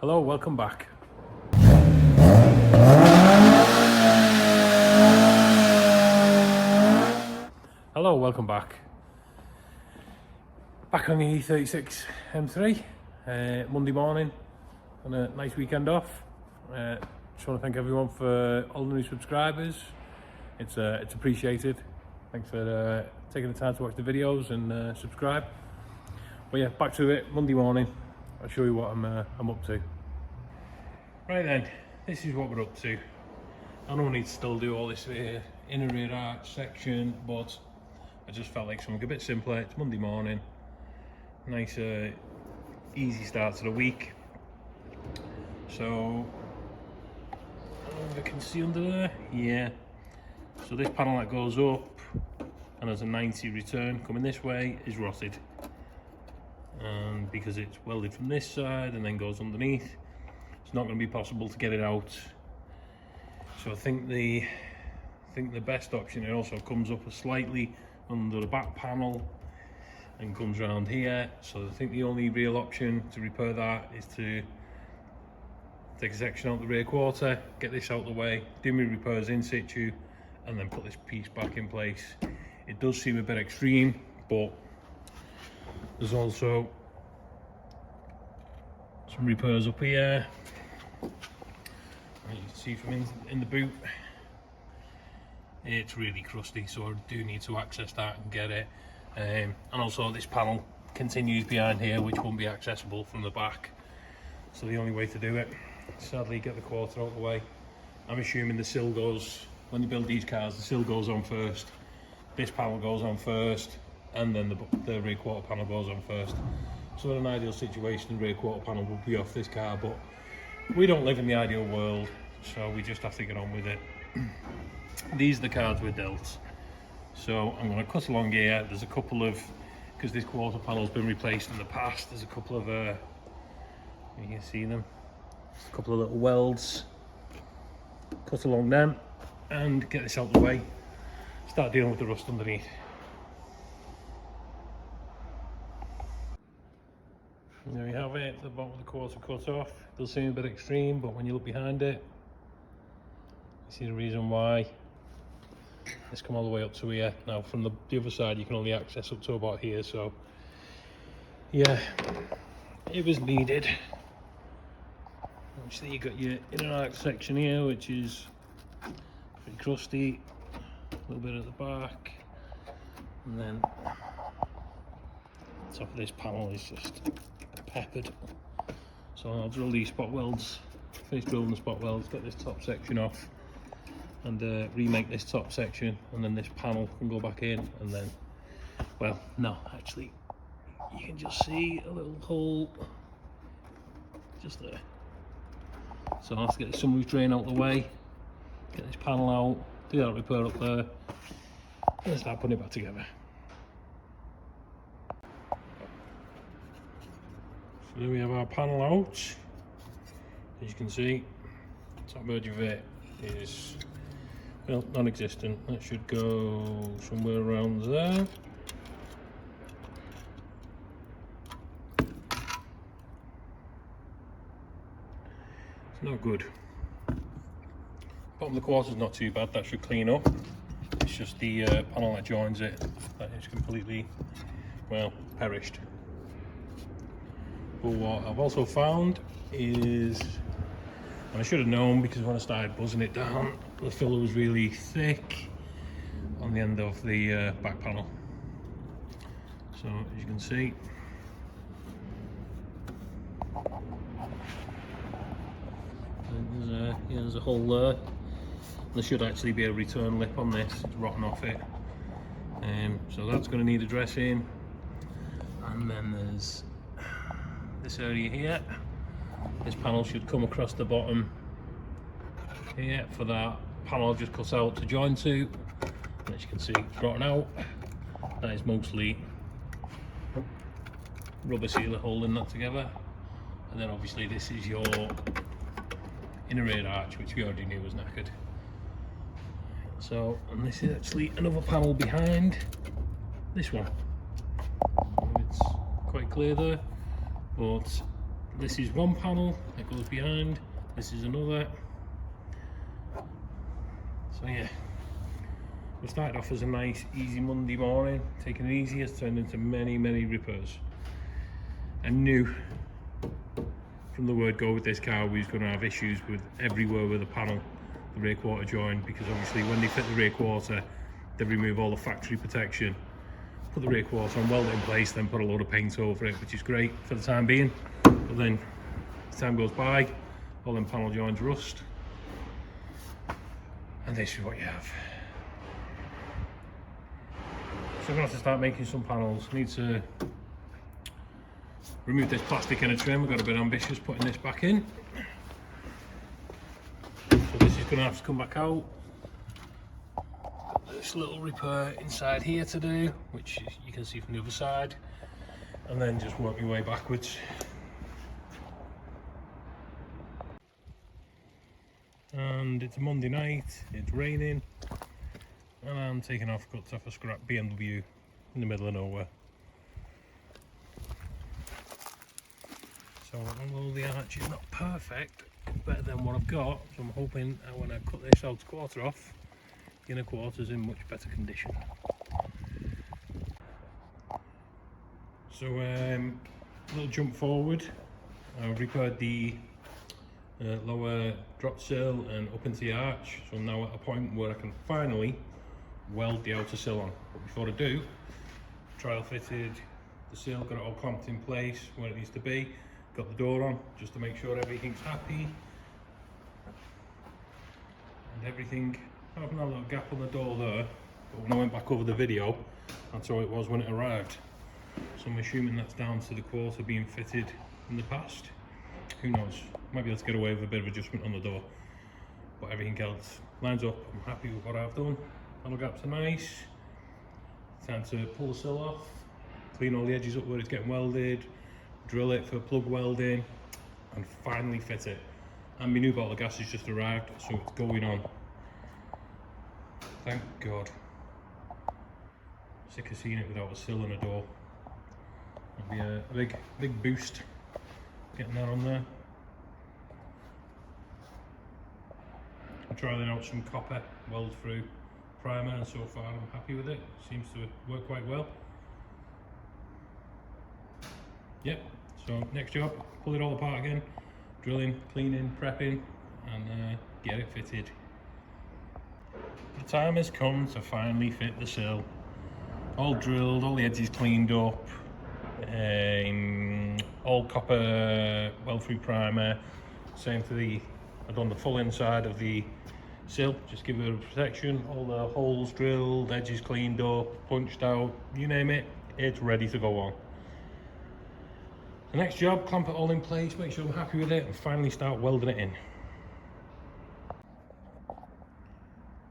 Hello, welcome back. Hello, welcome back. Back on the E36 M3, Monday morning, on a nice weekend off. Just want to thank everyone for all the new subscribers. It's appreciated. Thanks for taking the time to watch the videos and subscribe. But yeah, back to it. Monday morning. I'll show you what I'm up to. Right then, this is what we're up to. I don't need to still do all this inner rear arch section, but I just felt like something a bit simpler. It's Monday morning. Nice easy start to the week. So I don't know if I can see under there. Yeah. So this panel that goes up and has a 90 return coming this way is rotted. And because it's welded from this side and then goes underneath, it's not going to be possible to get it out. So I think the best option, it also comes up slightly under the back panel and comes around here. So I think the only real option to repair that is to take a section out the rear quarter, get this out the way, do my repairs in situ, and then put this piece back in place. It does seem a bit extreme, but there's also some repairs up here. You can see from in the boot, it's really crusty, so I do need to access that and get it. And also this panel continues behind here, which won't be accessible from the back. So the only way to do it, sadly, get the quarter out of the way. I'm assuming the sill goes, when they build these cars, the sill goes on first, this panel goes on first, and then the rear quarter panel goes on first. So in an ideal situation, the rear quarter panel would be off this car, but we don't live in the ideal world, so we just have to get on with it. These are the cards we're dealt. So I'm going to cut along here. There's a couple of, because this quarter panel's been replaced in the past, there's a couple of, you can see them, there's a couple of little welds. Cut along them and get this out of the way. Start dealing with the rust underneath. And there we have it, the bottom of the quarter cut off. It does seem a bit extreme, but when you look behind it, you see the reason why. It's come all the way up to here. Now from the other side you can only access up to about here, so yeah, it was needed. Obviously you got your inner arch section here, which is pretty crusty, a little bit at the back, and then the top of this panel is just peppered. So I'll drill these spot welds, finish drilling the spot welds, get this top section off, and remake this top section, and then this panel can go back in, and then, well, no, actually, you can just see a little hole just there. So I'll have to get the sunroof drain out of the way, get this panel out, do that repair up there, and start putting it back together. So there we have our panel out. As you can see, top edge of it is, well, non-existent. That should go somewhere around there. It's not good. Bottom of the quarter's not too bad, that should clean up. It's just the panel that joins it that is completely, well, perished. But what I've also found is, and I should have known because when I started buzzing it down, the filler was really thick on the end of the back panel. So as you can see, there's a hole there. There should actually be a return lip on this, it's rotten off it. So that's going to need addressing. And then there's this area here. This panel should come across the bottom here for that panel just cut out to join to. And as you can see, it's rotten out. That is mostly rubber sealer holding that together. And then obviously this is your inner rear arch, which we already knew was knackered. So, and this is actually another panel behind this one. It's quite clear there, but this is one panel, it goes behind. This is another. So yeah, we started off as a nice easy Monday morning, taking it easy. Has turned into many repairs. I knew from the word go with this car we was going to have issues with everywhere with the panel, the rear quarter joint, because obviously when they fit the rear quarter they remove all the factory protection, put the rear quarter on, weld it in place, then put a load of paint over it, which is great for the time being. But then as time goes by, all them panel joints rust, and this is what you have. So I'm going to have to start making some panels. Need to remove this plastic inner trim. We've got a bit ambitious putting this back in. So this is going to have to come back out. This little repair inside here to do, which you can see from the other side, and then just work my way backwards. And it's a Monday night, it's raining, and I'm taking off guts off a scrap BMW in the middle of nowhere. So although the arch is not perfect, it's better than what I've got, so I'm hoping that when I cut this outer quarter off, the inner quarter's in much better condition. So a little jump forward, I've repaired the lower drop sill and up into the arch, so I'm now at a point where I can finally weld the outer sill on. But before I do, trial fitted the sill, got it all clamped in place where it needs to be, got the door on just to make sure everything's happy and everything. Having a little gap on the door there, but when I went back over the video, that's how it was when it arrived. So I'm assuming that's down to the quarter being fitted in the past. Who knows? Might be able to get away with a bit of adjustment on the door, but everything else lines up. I'm happy with what I've done. Panel gaps are nice. Time to pull the sill off, clean all the edges up where it's getting welded, drill it for plug welding, and finally fit it. And my new bottle of gas has just arrived, so it's going on. Thank God. Sick of seeing it without a sill and a door. It'll be a big boost getting that on there. I'm trying out some copper weld through primer, and so far I'm happy with it. Seems to work quite well. Yep, so next job, pull it all apart again, drilling, cleaning, prepping, and get it fitted. The time has come to finally fit the sill. All drilled, all the edges cleaned up, all copper weld-through primer. Same for I've done the full inside of the sill, just give it a protection. All the holes drilled, edges cleaned up, punched out, you name it, it's ready to go on. The next job, clamp it all in place, make sure I'm happy with it, and finally start welding it in.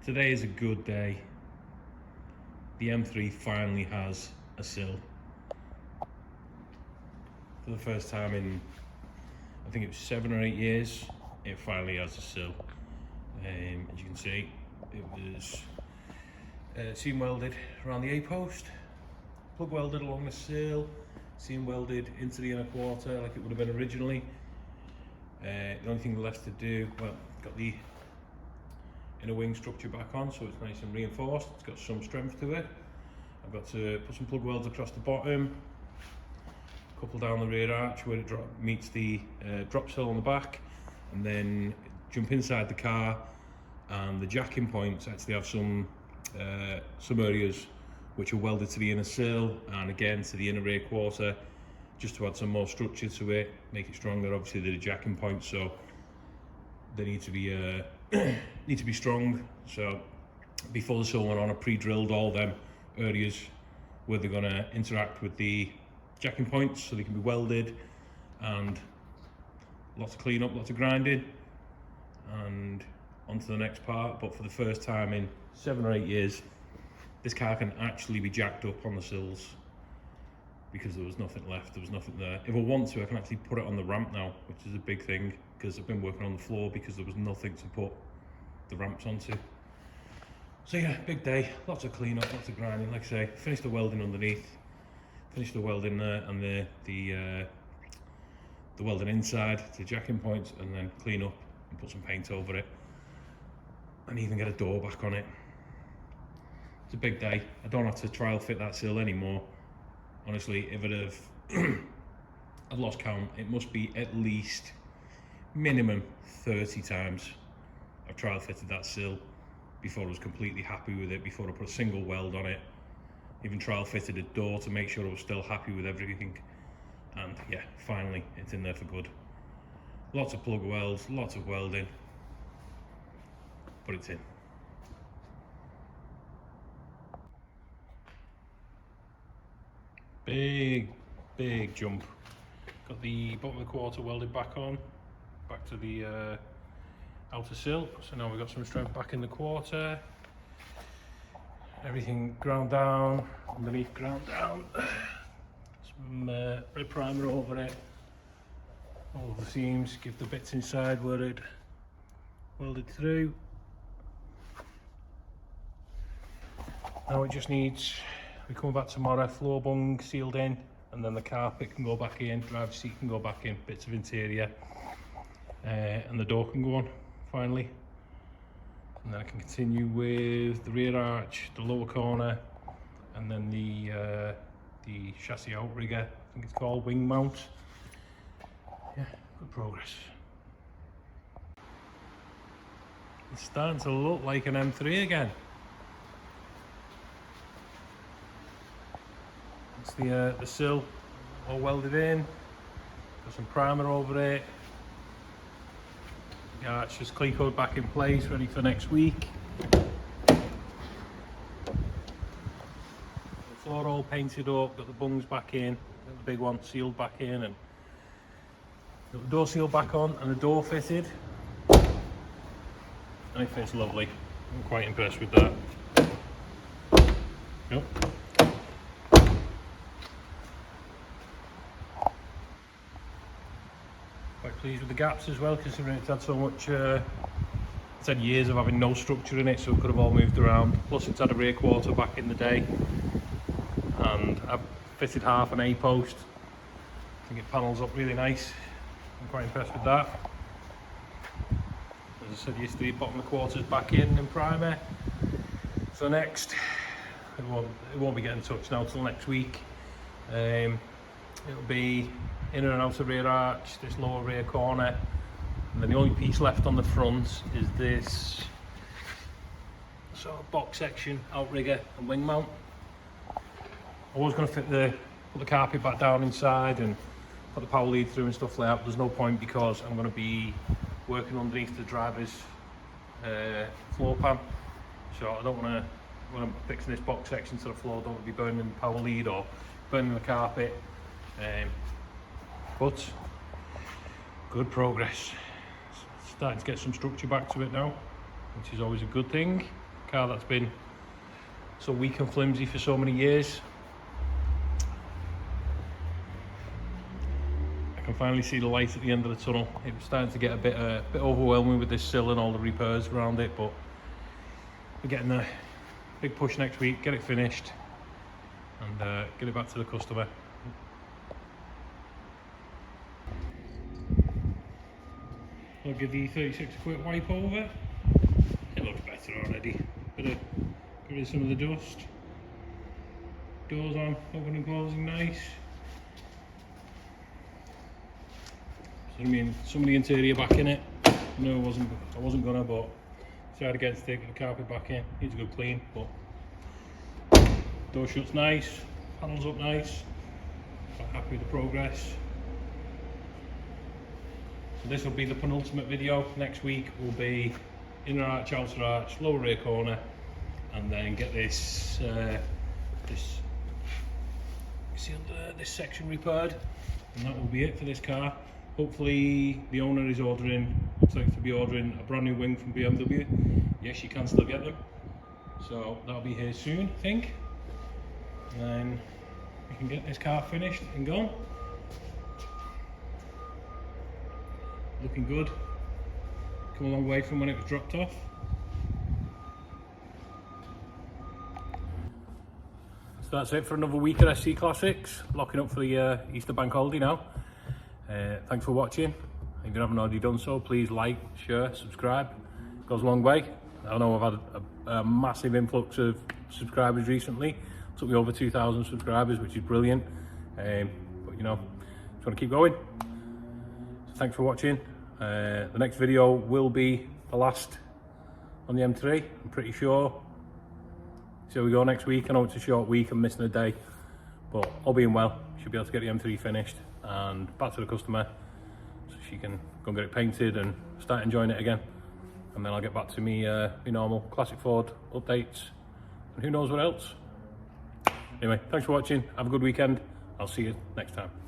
Today is a good day. The M3 finally has a sill. For the first time in, I think it was 7 or 8 years, it finally has a sill. As you can see, it was seam welded around the A-post, plug welded along the sill, seam welded into the inner quarter like it would have been originally. The only thing left to do, well, got the inner wing structure back on, so it's nice and reinforced. It's got some strength to it. I've got to put some plug welds across the bottom, a couple down the rear arch where it meets the drop sill on the back, and then jump inside the car. And the jacking points actually have some areas which are welded to the inner sill and again to the inner rear quarter, just to add some more structure to it, make it stronger. Obviously they're the jacking points, so they need to be strong. So before the sill went on, I pre-drilled all them areas where they're going to interact with the jacking points so they can be welded, and lots of clean up, lots of grinding, and onto the next part. But for the first time in 7 or 8 years, this car can actually be jacked up on the sills, because there was nothing left, there was nothing there. If I want to, I can actually put it on the ramp now, which is a big thing, because I've been working on the floor because there was nothing to put the ramps onto. So yeah, big day, lots of clean up, lots of grinding. Like I say, finished the welding underneath, finished the welding there, and the the welding inside to jacking points, and then clean up and put some paint over it, and even get a door back on it. It's a big day. I don't have to trial fit that sill anymore. Honestly, if it have I've lost count, it must be at least minimum 30 times I've trial fitted that sill before I was completely happy with it, before I put a single weld on it. Even trial fitted a door to make sure I was still happy with everything. And yeah, finally it's in there for good. Lots of plug welds, lots of welding, but it's in. Big jump. Got the bottom of the quarter welded back on, back to the outer sill. So now we've got some strength back in the quarter. Everything ground down, underneath ground down. Some red primer over it. All the seams, give the bits inside where it welded through. Now it just needs, we come back tomorrow, floor bung sealed in, and then the carpet can go back in, driver's seat can go back in, bits of interior, and the door can go on finally. And then I can continue with the rear arch, the lower corner, and then the chassis outrigger, I think it's called, wing mount. Yeah, good progress. It's starting to look like an M3 again. It's the sill all welded in, got some primer over it. The arch just clecoed back in place, ready for next week. The floor all painted up, got the bungs back in, got the big one sealed back in, and got the door seal back on and the door fitted. And it fits lovely. I'm quite impressed with that. Yep. Quite pleased with the gaps as well, considering it's had so much, it's had years of having no structure in it, so it could have all moved around. Plus it's had a rear quarter back in the day, and I've fitted half an A-post. I think it panels up really nice. I'm quite impressed with that. As I said yesterday, bottom of the quarters back in primer. So next, it won't be getting touched now till next week. It'll be inner and outer rear arch, this lower rear corner, and then the only piece left on the front is this sort of box section, outrigger and wing mount. I was going to put the carpet back down inside and put the power lead through and stuff like that, but there's no point because I'm going to be working underneath the driver's floor pan, so I don't want to, when I'm fixing this box section to the floor, I don't want to be burning the power lead or burning the carpet. But good progress. Starting to get some structure back to it now, which is always a good thing. A car that's been so weak and flimsy for so many years. I can finally see the light at the end of the tunnel. It was starting to get a bit overwhelming with this sill and all the repairs around it, but we're getting there. Big push next week, get it finished and get it back to the customer. I'll give the E36 a quick wipe over. It looks better already. Get rid of some of the dust. Doors on, open and closing nice. So I mean, some of the interior back in it. No, I wasn't gonna, but decided against taking the carpet back in. Needs a good clean, but door shuts nice, panels up nice. Quite happy with the progress. So this will be the penultimate video. Next week will be inner arch, outer arch, lower rear corner, and then get this this section repaired, and that will be it for this car. Hopefully the owner is looks like to be ordering a brand new wing from BMW. Yes, you can still get them, so that'll be here soon, I think, and then we can get this car finished and gone. Looking good. Come a long way from when it was dropped off. So that's it for another week at SC Classics. Locking up for the Easter bank holiday now. Thanks for watching. If you haven't already done so, please like, share, subscribe. It goes a long way. I know I've had a massive influx of subscribers recently. It took me over 2,000 subscribers, which is brilliant. But you know, just want to keep going. So thanks for watching. The next video will be the last on the M3, I'm pretty sure. So we go next week. I know it's a short week, I'm missing a day, but all being well, should be able to get the M3 finished and back to the customer so she can go and get it painted and start enjoying it again. And then I'll get back to me normal classic Ford updates and who knows what else. Anyway, thanks for watching, have a good weekend, I'll see you next time.